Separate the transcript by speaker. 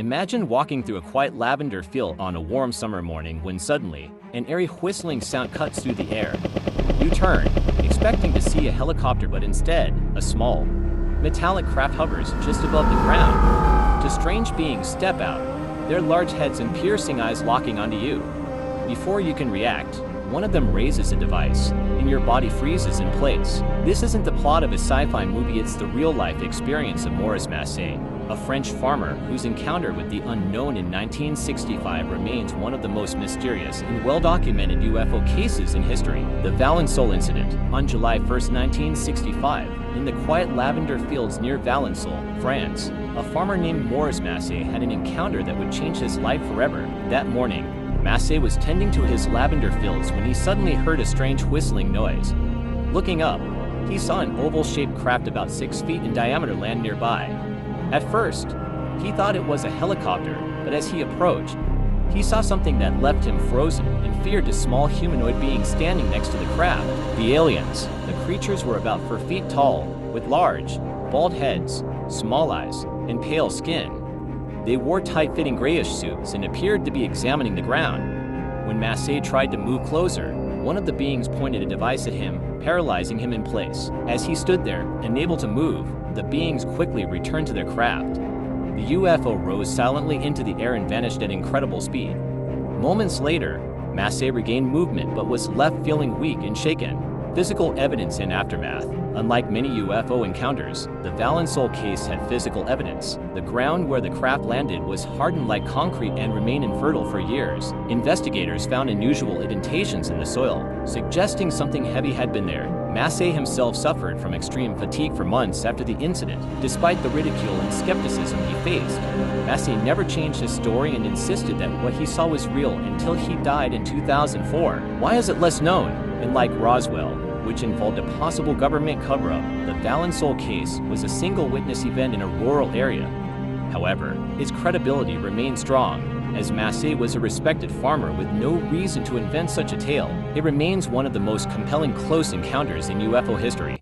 Speaker 1: Imagine walking through a quiet lavender field on a warm summer morning when suddenly, an eerie whistling sound cuts through the air. You turn, expecting to see a helicopter, but instead, a small, metallic craft hovers just above the ground. Two strange beings step out, their large heads and piercing eyes locking onto you. Before you can react, one of them raises a device, and your body freezes in place. This isn't the plot of a sci-fi movie, it's the real-life experience of Maurice Massé, a French farmer whose encounter with the unknown in 1965 remains one of the most mysterious and well-documented UFO cases in history. The Valençol incident, on July 1, 1965, in the quiet lavender fields near Valençol, France, a farmer named Maurice Massé had an encounter that would change his life forever. That morning, Massé was tending to his lavender fields when he suddenly heard a strange whistling noise. Looking up, he saw an oval-shaped craft about 6 feet in diameter land nearby. At first, he thought it was a helicopter, but as he approached, he saw something that left him frozen and feared a small humanoid being standing next to the craft. The aliens, the creatures were about 4 feet tall, with large, bald heads, small eyes, and pale skin. They wore tight-fitting grayish suits and appeared to be examining the ground. When Massé tried to move closer, one of the beings pointed a device at him, paralyzing him in place. As he stood there, unable to move, the beings quickly returned to their craft. The UFO rose silently into the air and vanished at incredible speed. Moments later, Massé regained movement but was left feeling weak and shaken. Physical evidence in aftermath. Unlike many UFO encounters, the Valençol case had physical evidence. The ground where the craft landed was hardened like concrete and remained infertile for years. Investigators found unusual indentations in the soil, suggesting something heavy had been there. Massé himself suffered from extreme fatigue for months after the incident. Despite the ridicule and skepticism he faced, Massé never changed his story and insisted that what he saw was real until he died in 2004. Why is it less known? Unlike Roswell, which involved a possible government cover-up, the Valençol case was a single witness event in a rural area. However, its credibility remained strong, as Massé was a respected farmer with no reason to invent such a tale. It remains one of the most compelling close encounters in UFO history.